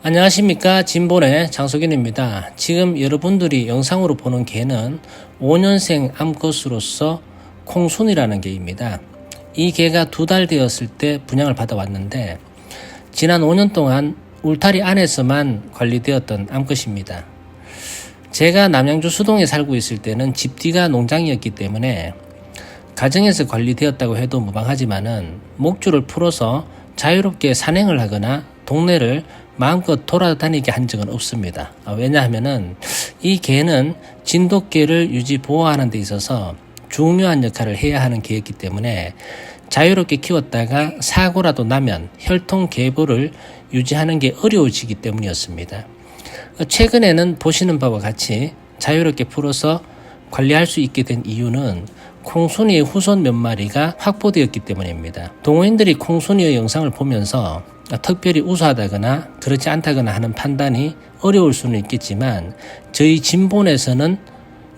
안녕하십니까, 진본의 장석윤입니다. 지금 여러분들이 영상으로 보는 개는 5년생 암컷으로서 콩순이라는 개입니다. 이 개가 2달 되었을 때 분양을 받아왔는데 지난 5년 동안 울타리 안에서만 관리되었던 암컷입니다. 제가 남양주 수동에 살고 있을 때는 집 뒤가 농장이었기 때문에 가정에서 관리되었다고 해도 무방하지만은 목줄을 풀어서 자유롭게 산행을 하거나 동네를 마음껏 돌아다니게 한 적은 없습니다. 왜냐하면은 이 개는 진돗개를 유지 보호하는 데 있어서 중요한 역할을 해야 하는 개였기 때문에 자유롭게 키웠다가 사고라도 나면 혈통 계보를 유지하는 게 어려워지기 때문이었습니다. 최근에는 보시는 바와 같이 자유롭게 풀어서 관리할 수 있게 된 이유는 콩순이의 후손 몇 마리가 확보되었기 때문입니다. 동호인들이 콩순이의 영상을 보면서 특별히 우수하다거나 그렇지 않다거나 하는 판단이 어려울 수는 있겠지만 저희 진본에서는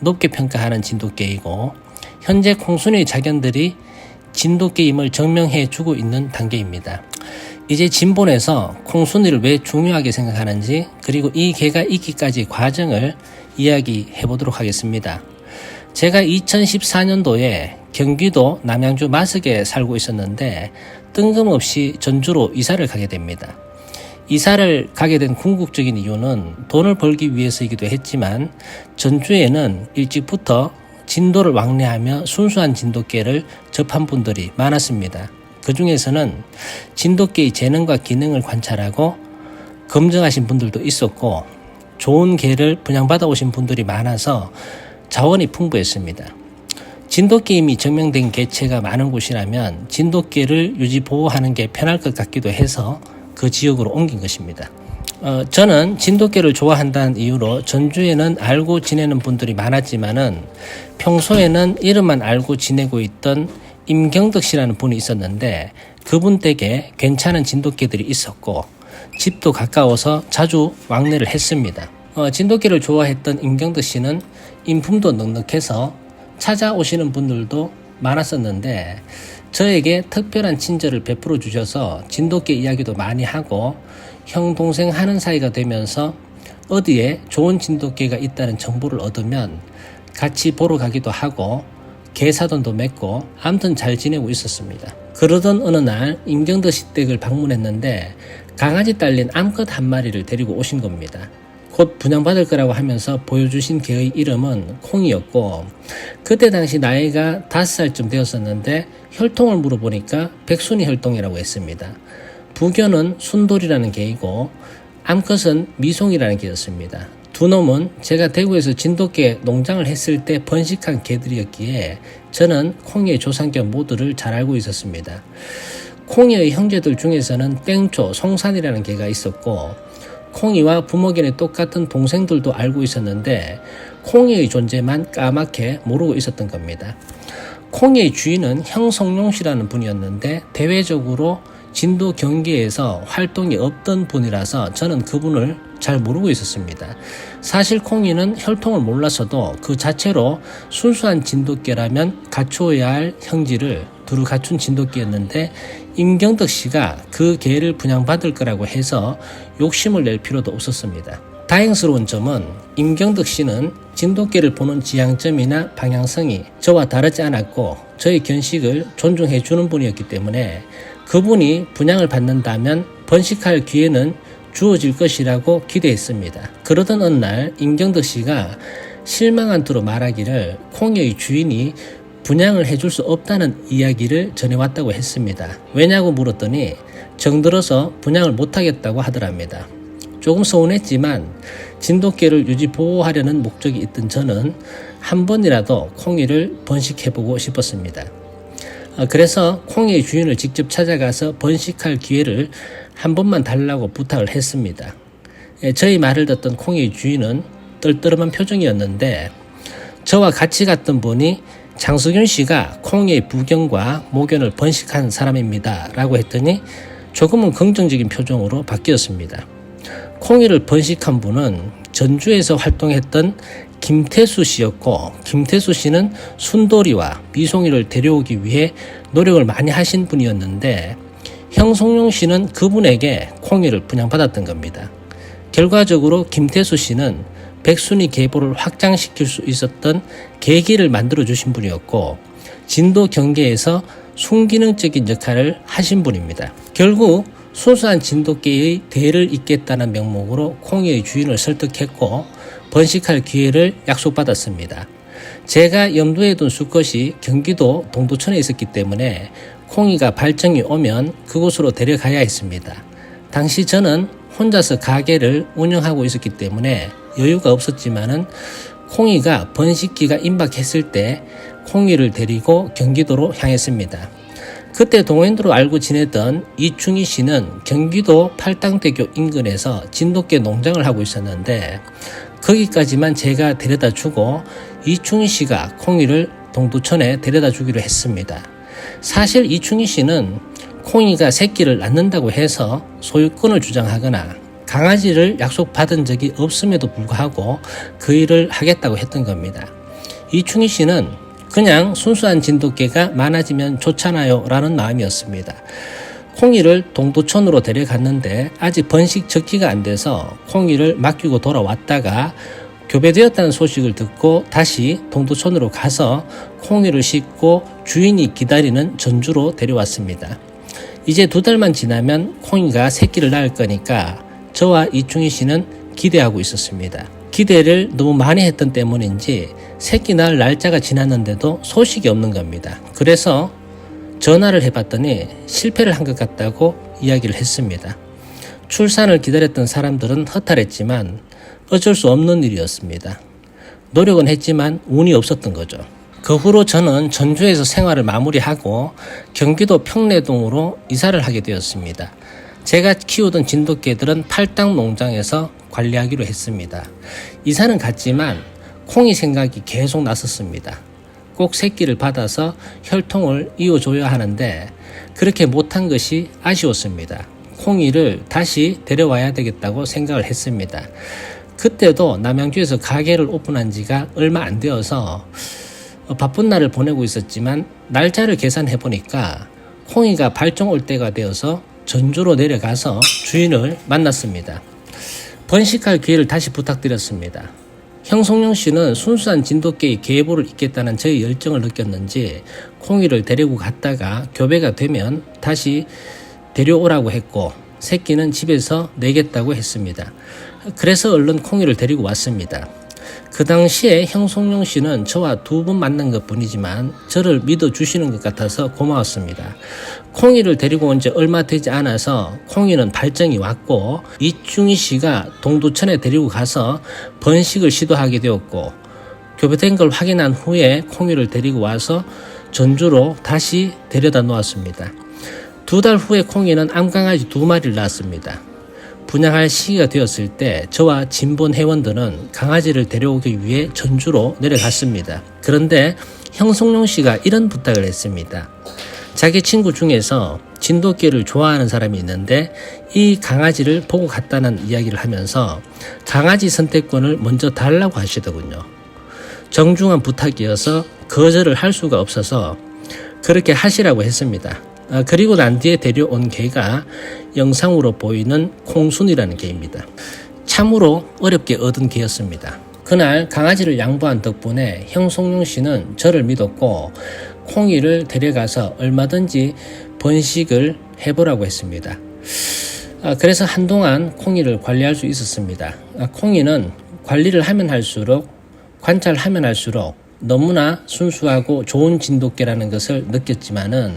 높게 평가하는 진돗개이고 현재 콩순이의 자견들이 진돗개임을 증명해 주고 있는 단계입니다. 이제 진본에서 콩순이를 왜 중요하게 생각하는지 그리고 이 개가 있기까지 과정을 이야기해 보도록 하겠습니다. 제가 2014년도에 경기도 남양주 마석에 살고 있었는데 뜬금없이 전주로 이사를 가게 됩니다. 이사를 가게 된 궁극적인 이유는 돈을 벌기 위해서이기도 했지만 전주에는 일찍부터 진도를 왕래하며 순수한 진돗개를 접한 분들이 많았습니다. 그 중에서는 진돗개의 재능과 기능을 관찰하고 검증하신 분들도 있었고 좋은 개를 분양받아 오신 분들이 많아서 자원이 풍부했습니다. 진돗개임이 증명된 개체가 많은 곳이라면 진돗개를 유지 보호하는 게 편할 것 같기도 해서 그 지역으로 옮긴 것입니다. 저는 진돗개를 좋아한다는 이유로 전주에는 알고 지내는 분들이 많았지만은 평소에는 이름만 알고 지내고 있던 임경덕 씨라는 분이 있었는데 그분 댁에 괜찮은 진돗개들이 있었고 집도 가까워서 자주 왕래를 했습니다. 진돗개를 좋아했던 임경덕 씨는 인품도 넉넉해서 찾아오시는 분들도 많았었는데 저에게 특별한 친절을 베풀어 주셔서 진돗개 이야기도 많이 하고 형 동생 하는 사이가 되면서 어디에 좋은 진돗개가 있다는 정보를 얻으면 같이 보러 가기도 하고 개사돈도 맺고 아무튼 잘 지내고 있었습니다. 그러던 어느 날 임경덕 씨 댁을 방문했는데 강아지 딸린 암컷 한 마리를 데리고 오신 겁니다. 곧 분양받을 거라고 하면서 보여주신 개의 이름은 콩이었고 그때 당시 나이가 5살쯤 되었었는데 혈통을 물어보니까 백순이 혈통이라고 했습니다. 부견은 순돌이라는 개이고 암컷은 미송이라는 개였습니다. 두 놈은 제가 대구에서 진돗개 농장을 했을 때 번식한 개들이었기에 저는 콩이의 조상견 모두를 잘 알고 있었습니다. 콩이의 형제들 중에서는 땡초, 송산이라는 개가 있었고 콩이와 부모견의 똑같은 동생들도 알고 있었는데 콩이의 존재만 까맣게 모르고 있었던 겁니다. 콩이의 주인은 형성룡 씨라는 분이었는데 대외적으로 진도 경계에서 활동이 없던 분이라서 저는 그분을 잘 모르고 있었습니다. 사실 콩이는 혈통을 몰라서도 그 자체로 순수한 진돗개라면 갖추어야 할 형질을 두루 갖춘 진돗개였는데 임경덕 씨가 그 개를 분양받을 거라고 해서 욕심을 낼 필요도 없었습니다. 다행스러운 점은 임경덕 씨는 진돗개를 보는 지향점이나 방향성이 저와 다르지 않았고 저의 견식을 존중해 주는 분이었기 때문에 그분이 분양을 받는다면 번식할 기회는 주어질 것이라고 기대했습니다. 그러던 어느 날 임경덕 씨가 실망한 투로 말하기를 콩이의 주인이 분양을 해줄 수 없다는 이야기를 전해왔다고 했습니다. 왜냐고 물었더니 정들어서 분양을 못하겠다고 하더랍니다. 조금 서운했지만 진돗개를 유지 보호하려는 목적이 있던 저는 한 번이라도 콩이를 번식해보고 싶었습니다. 그래서 콩이의 주인을 직접 찾아가서 번식할 기회를 한 번만 달라고 부탁을 했습니다. 저희 말을 듣던 콩이의 주인은 떨떠름한 표정이었는데 저와 같이 갔던 분이 장석윤 씨가 콩이의 부견과 모견을 번식한 사람입니다 라고 했더니 조금은 긍정적인 표정으로 바뀌었습니다. 콩이를 번식한 분은 전주에서 활동했던 김태수 씨였고 김태수 씨는 순돌이와 미송이를 데려오기 위해 노력을 많이 하신 분이었는데 형송룡 씨는 그분에게 콩이를 분양받았던 겁니다. 결과적으로 김태수 씨는 백순이 계보를 확장시킬 수 있었던 계기를 만들어 주신 분이었고 진도 경계에서 순기능적인 역할을 하신 분입니다. 결국 순수한 진돗개의 대를 잇겠다는 명목으로 콩이의 주인을 설득했고 번식할 기회를 약속받았습니다. 제가 염두에 둔 수컷이 경기도 동두천에 있었기 때문에 콩이가 발정이 오면 그곳으로 데려가야 했습니다. 당시 저는 혼자서 가게를 운영하고 있었기 때문에 여유가 없었지만은 콩이가 번식기가 임박했을 때 콩이를 데리고 경기도로 향했습니다. 그때 동행도로 알고 지내던 이충희 씨는 경기도 팔당대교 인근에서 진돗개 농장을 하고 있었는데 거기까지만 제가 데려다 주고 이충희 씨가 콩이를 동두천에 데려다 주기로 했습니다. 사실 이충희 씨는 콩이가 새끼를 낳는다고 해서 소유권을 주장하거나 강아지를 약속받은 적이 없음에도 불구하고 그 일을 하겠다고 했던 겁니다. 이충희 씨는 그냥 순수한 진돗개가 많아지면 좋잖아요 라는 마음이었습니다. 콩이를 동두천으로 데려갔는데 아직 번식 적기가 안 돼서 콩이를 맡기고 돌아왔다가 교배되었다는 소식을 듣고 다시 동두천으로 가서 콩이를 싣고 주인이 기다리는 전주로 데려왔습니다. 이제 2달만 지나면 콩이가 새끼를 낳을 거니까 저와 이충희 씨는 기대하고 있었습니다. 기대를 너무 많이 했던 때문인지 새끼 낳을 날짜가 지났는데도 소식이 없는 겁니다. 그래서 전화를 해봤더니 실패를 한 것 같다고 이야기를 했습니다. 출산을 기다렸던 사람들은 허탈했지만 어쩔 수 없는 일이었습니다. 노력은 했지만 운이 없었던 거죠. 그 후로 저는 전주에서 생활을 마무리하고 경기도 평내동으로 이사를 하게 되었습니다. 제가 키우던 진돗개들은 팔당 농장에서 관리하기로 했습니다. 이사는 갔지만 콩이 생각이 계속 났었습니다. 꼭 새끼를 받아서 혈통을 이어줘야 하는데 그렇게 못한 것이 아쉬웠습니다. 콩이를 다시 데려와야 되겠다고 생각을 했습니다. 그때도 남양주에서 가게를 오픈한 지가 얼마 안 되어서 바쁜 날을 보내고 있었지만 날짜를 계산해 보니까 콩이가 발정 올 때가 되어서 전주로 내려가서 주인을 만났습니다. 번식할 기회를 다시 부탁드렸습니다. 형송용 씨는 순수한 진돗개의 계보를 잇겠다는 저의 열정을 느꼈는지 콩이를 데리고 갔다가 교배가 되면 다시 데려오라고 했고 새끼는 집에서 내겠다고 했습니다. 그래서 얼른 콩이를 데리고 왔습니다. 그 당시에 형송용 씨는 저와 2번 만난 것 뿐이지만 저를 믿어주시는 것 같아서 고마웠습니다. 콩이를 데리고 온 지 얼마 되지 않아서 콩이는 발정이 왔고 이충희 씨가 동두천에 데리고 가서 번식을 시도하게 되었고 교배된 걸 확인한 후에 콩이를 데리고 와서 전주로 다시 데려다 놓았습니다. 2달 후에 콩이는 암강아지 2마리를 낳았습니다. 분양할 시기가 되었을 때 저와 진본 회원들은 강아지를 데려오기 위해 전주로 내려갔습니다. 그런데 형송용 씨가 이런 부탁을 했습니다. 자기 친구 중에서 진돗개를 좋아하는 사람이 있는데 이 강아지를 보고 갔다는 이야기를 하면서 강아지 선택권을 먼저 달라고 하시더군요. 정중한 부탁이어서 거절을 할 수가 없어서 그렇게 하시라고 했습니다. 그리고 난 뒤에 데려온 개가 영상으로 보이는 콩순이라는 개입니다. 참으로 어렵게 얻은 개였습니다. 그날 강아지를 양보한 덕분에 형송용 씨는 저를 믿었고 콩이를 데려가서 얼마든지 번식을 해보라고 했습니다. 그래서 한동안 콩이를 관리할 수 있었습니다. 콩이는 관리를 하면 할수록 관찰하면 할수록 너무나 순수하고 좋은 진돗개라는 것을 느꼈지만은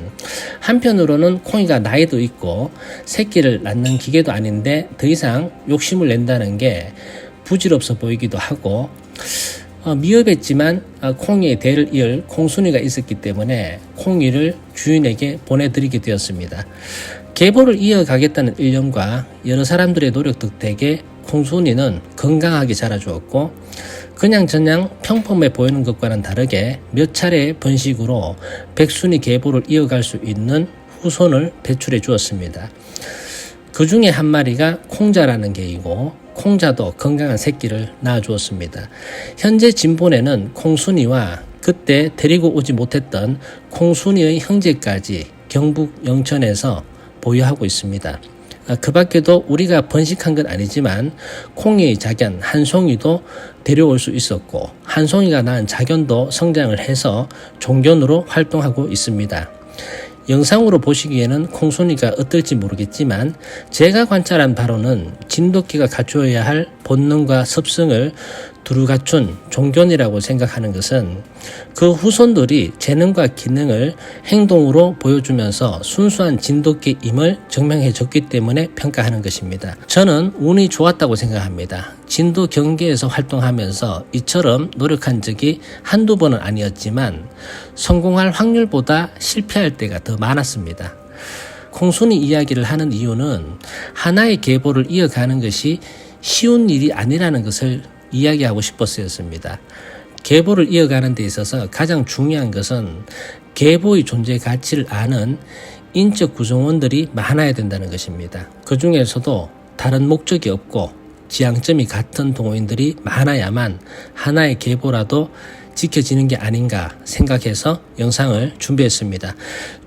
한편으로는 콩이가 나이도 있고 새끼를 낳는 기계도 아닌데 더 이상 욕심을 낸다는 게 부질없어 보이기도 하고 미흡했지만 콩이의 대를 이을 콩순이가 있었기 때문에 콩이를 주인에게 보내드리게 되었습니다. 계보를 이어가겠다는 일념과 여러 사람들의 노력 덕택에 콩순이는 건강하게 자라주었고 그냥저냥 평범해 보이는 것과는 다르게 몇 차례의 번식으로 백순이 계보를 이어갈 수 있는 후손을 배출해 주었습니다. 그 중에 한 마리가 콩자라는 개이고 콩자도 건강한 새끼를 낳아주었습니다. 현재 진본에는 콩순이와 그때 데리고 오지 못했던 콩순이의 형제까지 경북 영천에서 보유하고 있습니다. 그 밖에도 우리가 번식한 건 아니지만 콩이의 자견 한송이도 데려올 수 있었고 한송이가 낳은 자견도 성장을 해서 종견으로 활동하고 있습니다. 영상으로 보시기에는 콩순이가 어떨지 모르겠지만 제가 관찰한 바로는 진돗개가 갖추어야 할 본능과 습성을 두루 갖춘 종견이라고 생각하는 것은 그 후손들이 재능과 기능을 행동으로 보여주면서 순수한 진돗개임을 증명해 줬기 때문에 평가하는 것입니다. 저는 운이 좋았다고 생각합니다. 진도 경계에서 활동하면서 이처럼 노력한 적이 한두 번은 아니었지만 성공할 확률보다 실패할 때가 더 많았습니다. 콩순이 이야기를 하는 이유는 하나의 계보를 이어가는 것이 쉬운 일이 아니라는 것을 이야기하고 싶었습니다. 계보를 이어가는 데 있어서 가장 중요한 것은 계보의 존재 가치를 아는 인적 구성원들이 많아야 된다는 것입니다. 그 중에서도 다른 목적이 없고 지향점이 같은 동호인들이 많아야만 하나의 계보라도 지켜지는 게 아닌가 생각해서 영상을 준비했습니다.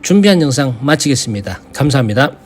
준비한 영상 마치겠습니다. 감사합니다.